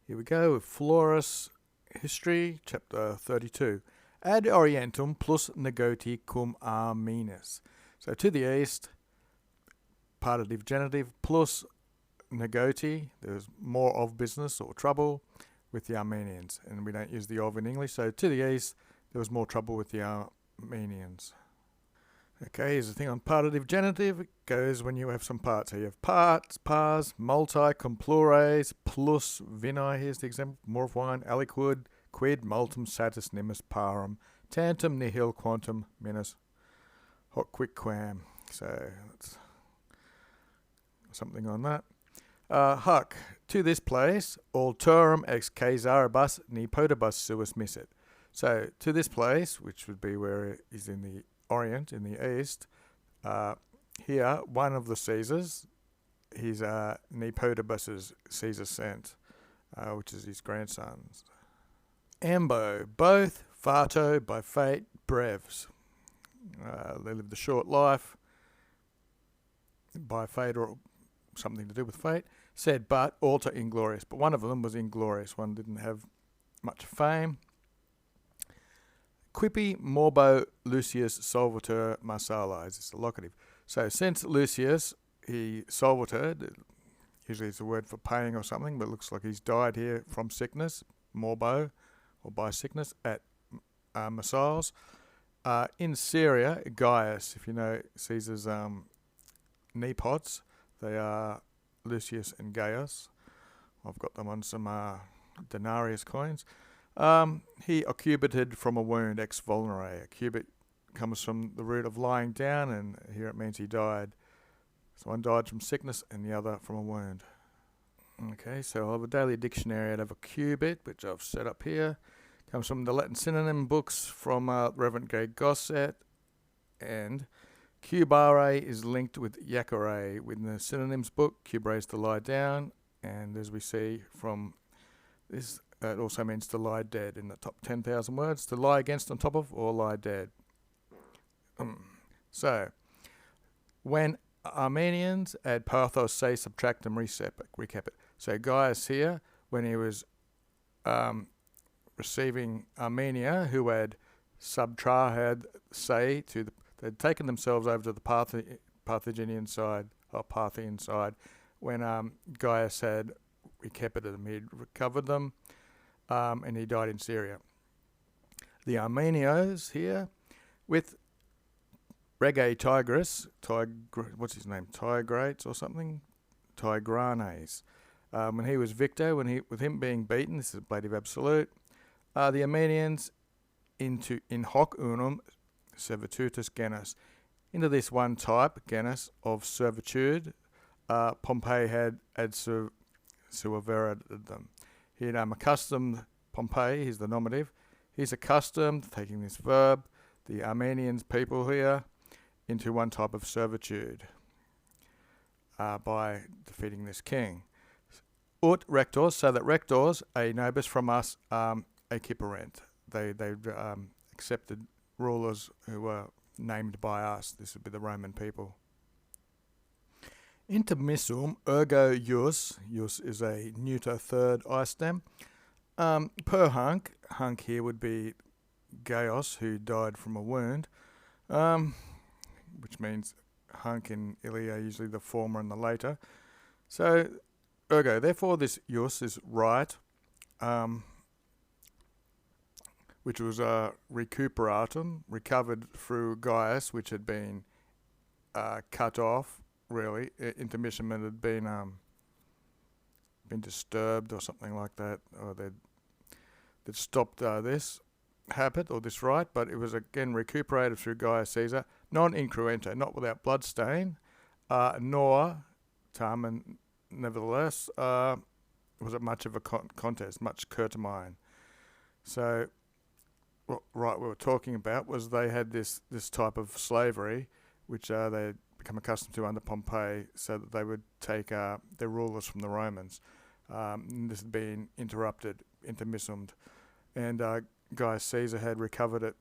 Here we go with Florus History, chapter 32. Ad Orientem plus negoti cum Armenus. So to the east, partitive genitive plus negoti, there's more of business or trouble with the Armenians. And we don't use the of in English. So to the east, there was more trouble with the Armenians. Okay, here's the thing on partitive genitive. It goes when you have some parts. So you have parts, pars, multi, cum plures, plus vini. Here's the example. More of wine, aliquid, quid, multum, satis, nimus, parum, tantum, nihil, quantum, minus, hoc quicquam. So that's something on that. Huck, to this place, alterum ex Caesaribus nepotibus suis missit. So to this place, which would be where it is in the Orient, in the East, here, one of the Caesars, he's Nepotibus's Caesar sent, which is his grandsons. Ambo, both, fato, by fate, brevs. They lived a short life, by fate or something to do with fate. Said, but alter inglorious. But one of them was inglorious. One didn't have much fame. Quipi morbo Lucius solvitur Marsala, it's a locative. So since Lucius, he solvitur, usually it's a word for paying or something, but it looks like he's died here from sickness, morbo, or by sickness, at Marsals. In Syria, Gaius, if you know Caesar's nepots, they are Lucius and Gaius. I've got them on some denarius coins. He occubited from a wound, ex vulnere. Occubit comes from the root of lying down, and here it means he died. So one died from sickness and the other from a wound. Okay, so I'll have a daily dictionary out of occubit, which I've set up here. Comes from the Latin synonym books from Reverend Gay Gosset, and cubare is linked with iacere. Within the synonyms book, cubare is to lie down, and as we see from this, it also means to lie dead in the top 10,000 words. To lie against, on top of, or lie dead. So, when Armenians add pathos, say, subtractum, recap it. So Gaius here, when he was receiving Armenia, who had subtrahad, say, they'd taken themselves over to the Carthaginian side, or Parthian side, when Gaius had recapited them, he'd recovered them. And he died in Syria. The Armenios here, with Rege Tigris, what's his name? Tigrates or something? Tigranes. When he was victor, with him being beaten, this is ablative absolute. The Armenians in hoc unum servitutus genus. Into this one type, genus, of servitude, Pompey had suaverated them. He'd accustomed Pompey, he's the nominative, he's accustomed, taking this verb, the Armenians people here, into one type of servitude by defeating this king. Ut rectors, so that rectors, a nobis from us, acciperent. They accepted rulers who were named by us. This would be the Roman people. Intermissum ergo jus is a neuter third I stem. Per hunk here would be Gaius, who died from a wound, which means hunk in Ilia, usually the former and the later. So, ergo, therefore this jus is right, which was recuperatum, recovered through Gaius, which had been cut off. Really, intermission had been disturbed or something like that, or they'd stopped this habit or this right, but it was again recuperated through Gaius Caesar, non incruento, not without bloodstain, nor and nevertheless was it much of a contest, much curtamine. So what we were talking about was they had this type of slavery, which they become accustomed to under Pompey, so that they would take their rulers from the Romans. This had been interrupted, intermissumed, and Gaius Caesar had recovered it.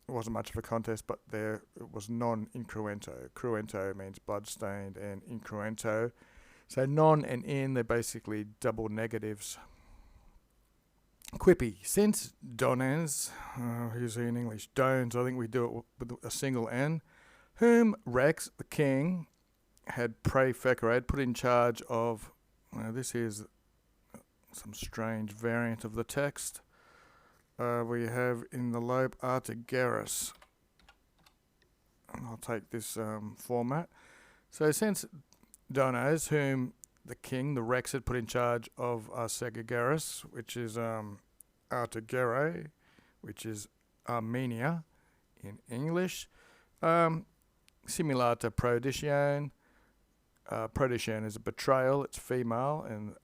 It wasn't much of a contest, but it was non-incruento. Cruento means blood-stained, and incruento. So non and in, they're basically double negatives. Quippy. Since Donens, here's in English, Dones, I think we do it with a single N, whom Rex, the king, had prefecerated, put in charge of, this is some strange variant of the text. We have in the lobe Artageras. And I'll take this format. So since Dones, whom the king, the Rex, had put in charge of Artageras, which is Artagere, which is Armenia in English, similar to Prodicion. Prodicion is a betrayal, it's female, and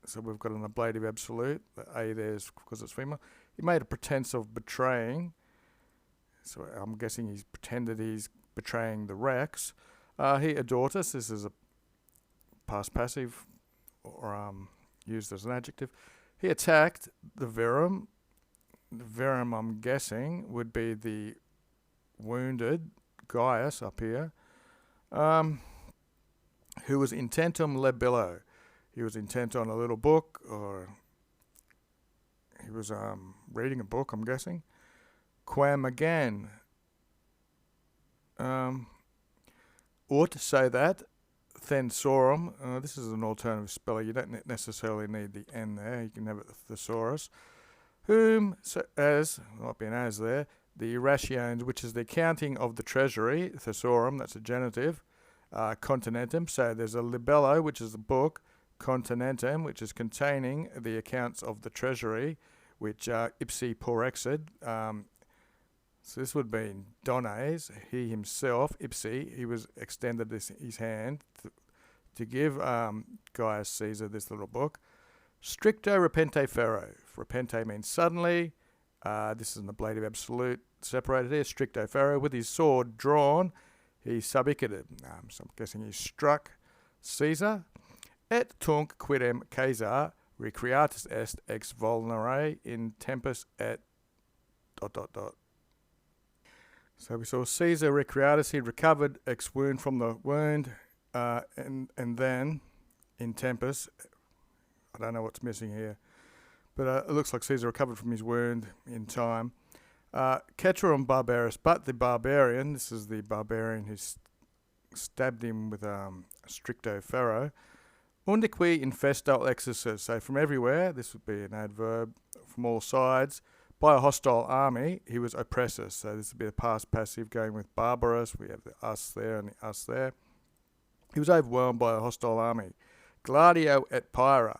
so we've got an ablative absolute. The A there is because it's female. He made a pretense of betraying, so I'm guessing he's pretended he's betraying the Rex. He adortus, this is a past passive, or used as an adjective. He attacked the Verum. The Verum, I'm guessing, would be the wounded Gaius up here, who was intentum libello. He was intent on a little book, or he was reading a book, I'm guessing. Quam again. Ought to say that. Thensorum. This is an alternative speller. You don't necessarily need the N there. You can have it thesaurus. Whom, so as, might be an as there, the rations, which is the accounting of the treasury, thesaurus, that's a genitive, continentum, so there's a libello, which is the book, continentum, which is containing the accounts of the treasury, which ipsi porexid, so this would be Dones, he himself, ipsi, he was extended his hand to give Gaius Caesar this little book. Stricto repente ferro. Repente means suddenly. This is an ablative absolute separated here. Stricto ferro. With his sword drawn, he subicated. So I'm guessing he struck Caesar. Et tunc quidem Caesar recreatus est ex vulnere in tempus et ... So we saw Caesar recreatus. He recovered ex wound from the wound, and then in tempus. I don't know what's missing here, but it looks like Caesar recovered from his wound in time. Ceterum barbarus, but the barbarian, this is the barbarian who stabbed him with stricto ferro. Undique infesto exercis, so from everywhere, this would be an adverb, from all sides, by a hostile army, he was oppressor. So this would be a past passive going with barbarus. We have the us there and the us there. He was overwhelmed by a hostile army. Gladio et pyra.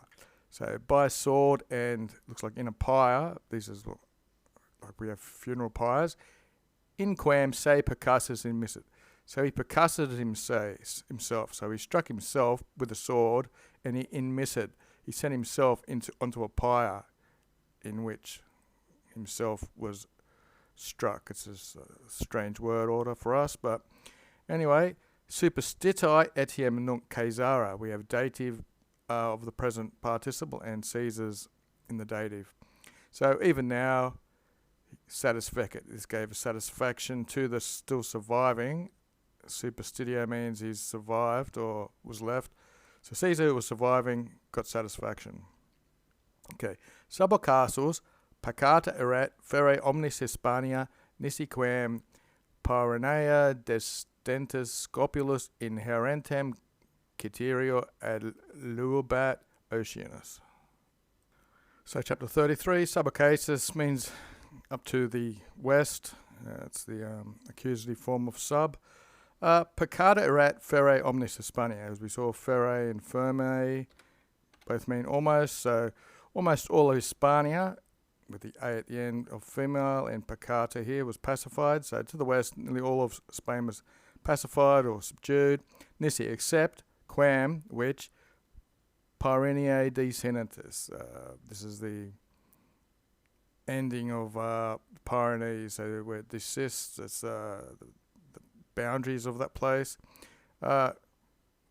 So by sword and, looks like in a pyre, this is like we have funeral pyres. In quam se percussus immissit. So he percussed himself. So he struck himself with a sword and he immissit. He sent himself onto a pyre in which himself was struck. It's a strange word order for us, but anyway, superstiti etiam nunc Caesara. We have dative of the present participle and Caesar's in the dative. So even now, satisfecit. This gave a satisfaction to the still surviving. Superstitio means he's survived or was left. So Caesar, who was surviving, got satisfaction. Okay. Subocasus pacata erat ferre omnis Hispania nisi quam Pyrenea desdentus scopulus inherentem Citerio ad lubat Oceanus. So chapter 33, subocasus means up to the west. It's the accusative form of sub. Peccata erat ferre omnis Hispania. As we saw, ferre and firme both mean almost. So almost all of Hispania, with the A at the end of female, and peccata here was pacified. So to the west, nearly all of Spain was pacified or subdued. Nisi, except quam, which Pyreneae descendentis. This is the ending of Pyrenees, so where it desists. It's the boundaries of that place,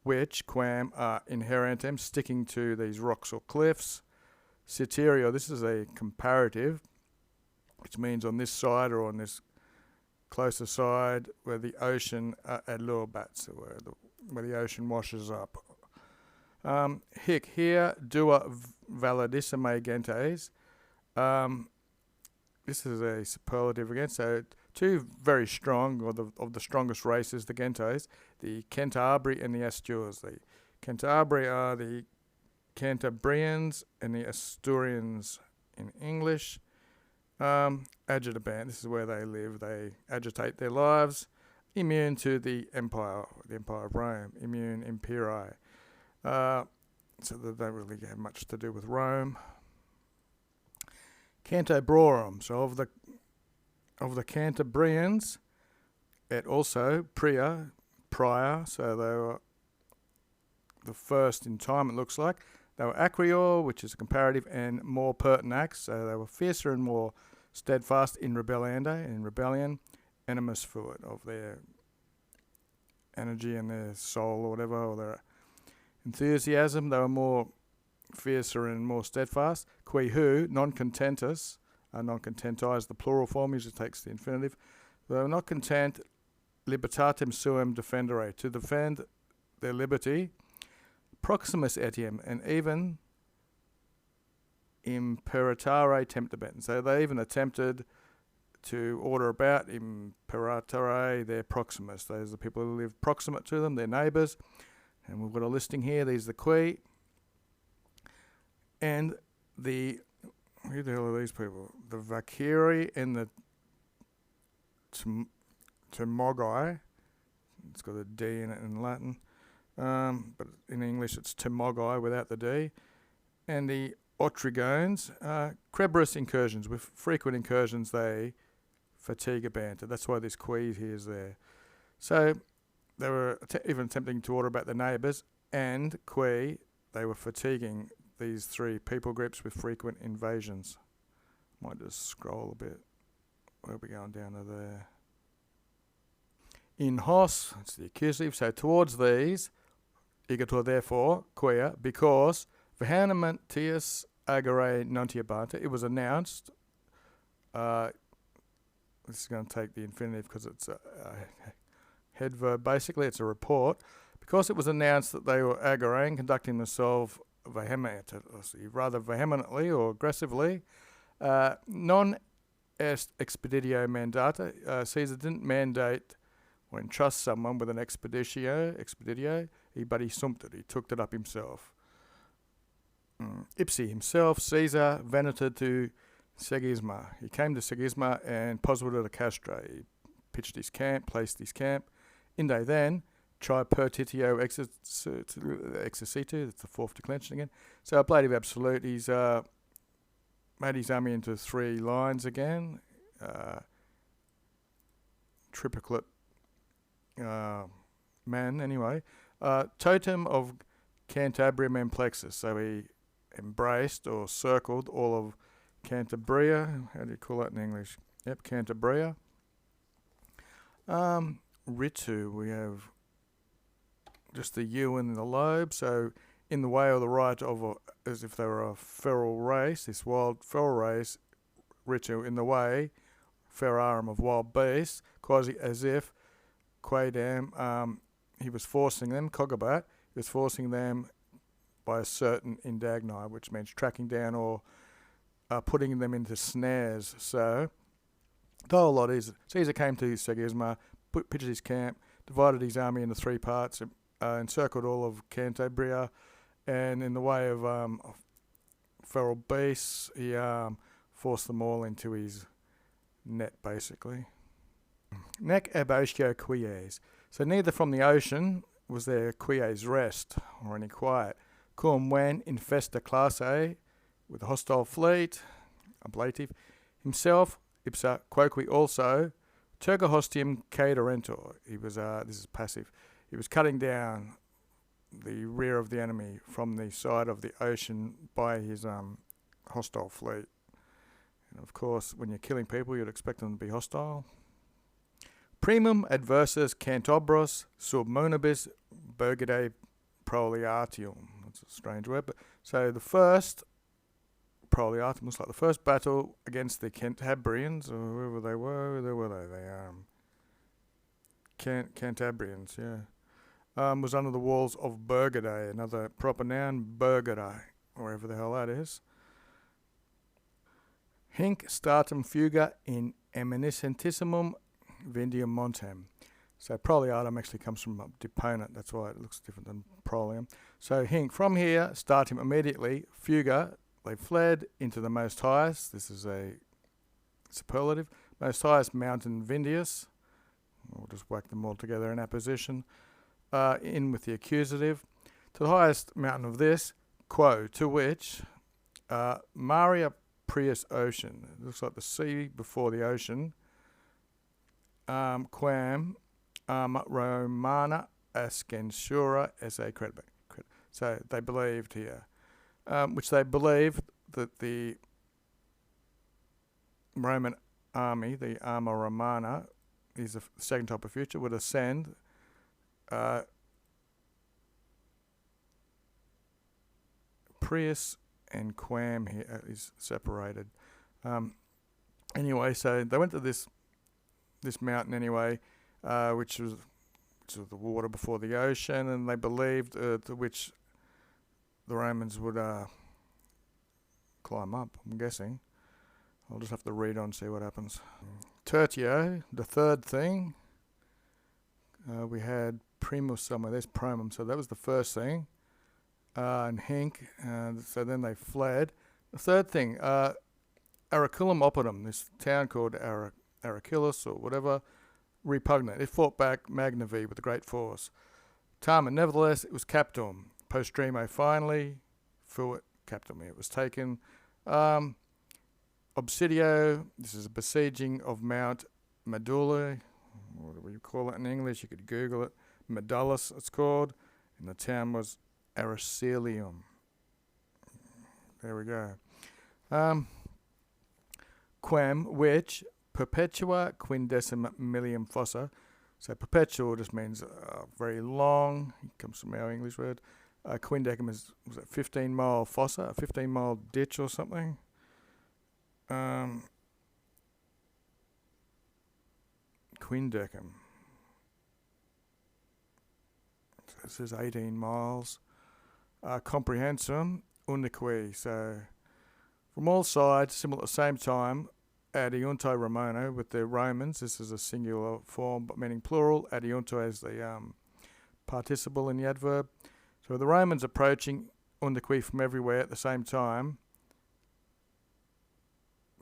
which quam are inherentem, sticking to these rocks or cliffs. Citerio, this is a comparative, which means on this side or on this closer side where the ocean adlubat, so where the ocean washes up. Hic here dua validissime gentes, This is a superlative again. So two very strong, or of the strongest races, the Gentos, the Cantabri and the Astures. The Cantabri are the Cantabrians and the Asturians in English. Agitaban, this is where they live. They agitate their lives. Immune to the Empire of Rome. Immune imperii. So they don't really have much to do with Rome. Cantabrorum, so of the Cantabrians, it also prior, so they were the first in time, it looks like. They were acrior, which is a comparative, and more pertinax, so they were fiercer and more steadfast in rebellion, animus fuit, of their energy and their soul or whatever, or their enthusiasm. They were more fiercer and more steadfast. Qui who, non-contentus, non-contenti is the plural form, usually takes the infinitive. They were not content, libertatem suum defendere, to defend their liberty, proximus etiam, and even imperatare temptabent. So they even attempted to order about imperatare, their proximus. Those are the people who live proximate to them, their neighbours. And we've got a listing here. These are the qui. And who the hell are these people? The Vaciri and the Timogai. It's got a D in it in Latin. But in English it's Timogai without the D. And the Otrigones, Crebrus incursions. With frequent incursions they fatigue a banter. That's why this qui here is there. So they were even attempting to order about their neighbours, and qui, they were fatiguing these three people groups with frequent invasions. Might just scroll a bit. Where are we going down to there? In hos, it's the accusative, so towards these, igator therefore, quia, because vehementis agere nuntiabanta, it was announced, this is going to take the infinitive because it's a head verb, basically it's a report, because it was announced that they were agere, conducting themselves rather vehemently or aggressively, non est expeditio mandata. Caesar didn't mandate or entrust someone with an expeditio, but he sumped it. He took it up himself. Ipsi himself, Caesar, venated to Segisma. He came to Segisma and posited a castra. He pitched his camp, placed his camp. Inde then, tripertitio exercitu, that's the fourth declension again. So ablative absolute, he's made his army into three lines again. Triplicate man, anyway. Totem of Cantabrium and Plexus. So he embraced or circled all of Cantabria. How do you call that in English? Yep, Cantabria. Ritu, we have just the U and the lobe, so in the way or the right of as if they were a feral race, this wild feral race, Ritu, in the way, ferarum of wild beasts, quasi as if, quaedam, he was forcing them, cogabat, he was forcing them by a certain indagni, which means tracking down or putting them into snares. So the whole lot is, Caesar came to Segisma, pitched his camp, divided his army into three parts, encircled all of Cantabria, and in the way of feral beasts, he forced them all into his net, basically. Nec ab ocio quies. So neither from the ocean was there quies rest, or any quiet. Cum when infesta classe, with a hostile fleet, ablative, himself, ipsa quoque also, terga hostium caderentor. He was, this is passive, he was cutting down the rear of the enemy from the side of the ocean by his hostile fleet. And of course, when you're killing people, you'd expect them to be hostile. Primum adversus cantobros sub monibus burgide proliatium. That's a strange word, but so the first proliatium looks like the first battle against the Cantabrians, or whoever they were. Who were they? Cantabrians, yeah. Was under the walls of Burgade, another proper noun, Burgade, wherever the hell that is. Hinc statum fuga in eminiscentissimum vindium montem. So proliatum actually comes from a deponent, that's why it looks different than prolium. So hinc, from here, start him immediately, fuga, they fled into the most highest, this is a superlative, most highest mountain Vindius, we'll just whack them all together in apposition, in with the accusative, to the highest mountain of this, quo, to which, Maria Prius ocean, it looks like the sea before the ocean, quam Romana ascensura esse credit. So they believed here, which they believed that the Roman army, the Arma Romana, is the second type of future, would ascend Prius and Quam here is separated. Anyway, so they went to this mountain anyway, which was the water before the ocean, and they believed to which the Romans would climb up, I'm guessing. I'll just have to read on, see what happens. Tertio, the third thing, we had primus somewhere, there's primum, so that was the first thing. And hinc, so then they fled. The third thing, Araculum Opidum, this town called Araculus or whatever, repugnant. It fought back magnavi with a great force. Tama, nevertheless, it was captum. Postremo, finally, fuit captum. It was taken. Obsidio, this is a besieging of Mount Medulla. What do you call it in English? You could Google it. Medullus, it's called. And the town was Aracelium. There we go. Quem, which, perpetua quindecim millium fossa. So perpetual just means very long. It comes from our English word. Quindecim was a 15-mile fossa, a 15-mile ditch or something. Quindecim. So this is 18 miles. Comprehensum unique. So from all sides, similar at the same time, adiunto Romano with the Romans. This is a singular form, but meaning plural. Adiunto as the participle in the adverb. So the Romans approaching unique from everywhere at the same time.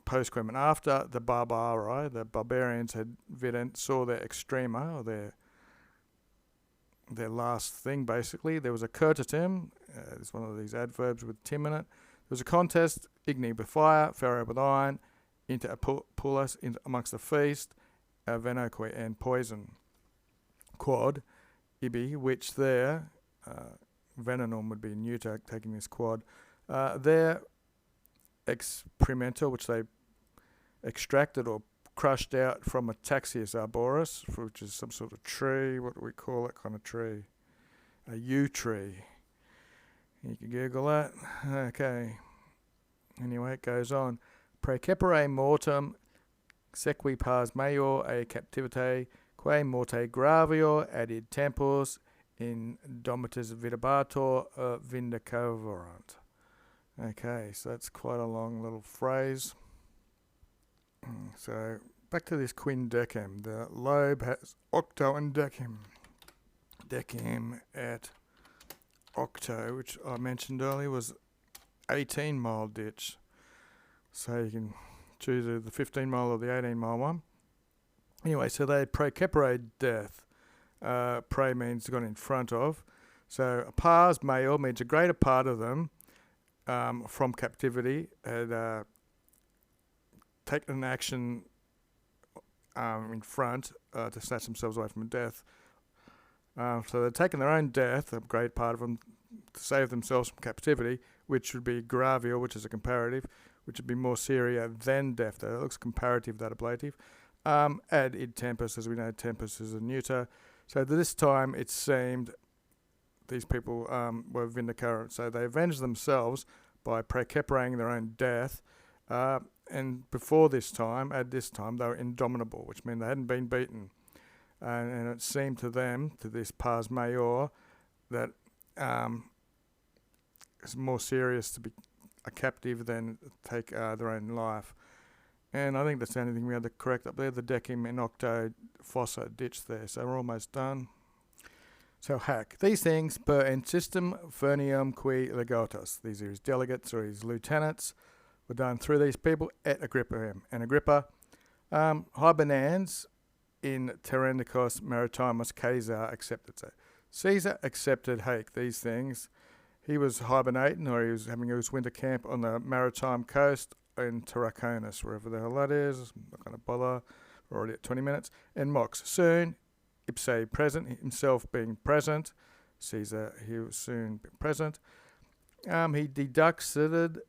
Postquem, and after the barbari, the barbarians had saw their extrema, or their last thing basically. There was a curtatim, it's one of these adverbs with tim in it. There was a contest, igni with fire, ferro with iron, inter apulus amongst the feast, venoque and poison. Quad, ibi, which there, venenum would be neuter, taking this quad. There, experimental, which they extracted or crushed out from a Taxius arboris, which is some sort of tree. What do we call that kind of tree? A yew tree. You can Google that. Okay. Anyway, it goes on. Precepere mortem sequi pars maior a captivite quae morte gravior adid tempus in domitus videbator vindicavorant. Okay, so that's quite a long little phrase. So back to this quindecim. The lobe has octo and decim. Decim at octo, which I mentioned earlier, was 18-mile ditch. So you can choose the 15-mile or the 18-mile one. Anyway, so they precepere death. Pre means gone in front of. So a pars maior means a greater part of them from captivity had taken an action in front to snatch themselves away from death. So they'd taken their own death, a great part of them, to save themselves from captivity, which would be gravio, which is a comparative, which would be more seria than death. That looks comparative, that ablative. Ad id tempus, as we know, tempus is a neuter. So this time it seemed these people were vindicant. So they avenged themselves by preceperating their own death. And before this time, at this time, they were indomitable, which meant they hadn't been beaten. And it seemed to them, to this pars maior, that it's more serious to be a captive than take their own life. And I think that's the only thing we had to correct up there, the decim in octo fossa ditch there. So we're almost done. So hack. These things per insistum vernium qui legatus. These are his delegates or his lieutenants. Were done through these people et Agrippa. And Agrippa hibernans in terrendicos maritimus Caesar accepted. So Caesar accepted hack these things. He was hibernating, or he was having his winter camp on the maritime coast in Tarraconus, wherever the hell that is. I'm not going to bother. We're already at 20 minutes. And Mox. Soon, ipse present, himself being present. Caesar, he was soon present. He deducted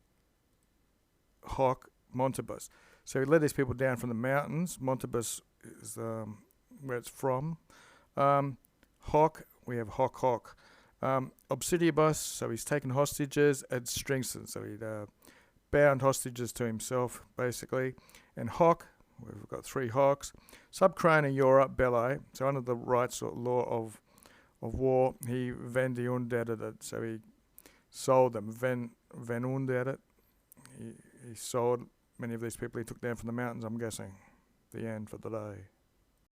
hoc Montibus. So he led these people down from the mountains. Montibus is where it's from. Hoc, we have hoc. Obsidiobus, so he's taken hostages, and Stringson, so he'd bound hostages to himself, basically. And hoc, we've got 3 hocs. Subcrana Eura belli, so under the rights or law of war, he vendiundered it, so he sold them. Venundered it. He sold many of these people he took down from the mountains, I'm guessing. The end for the day.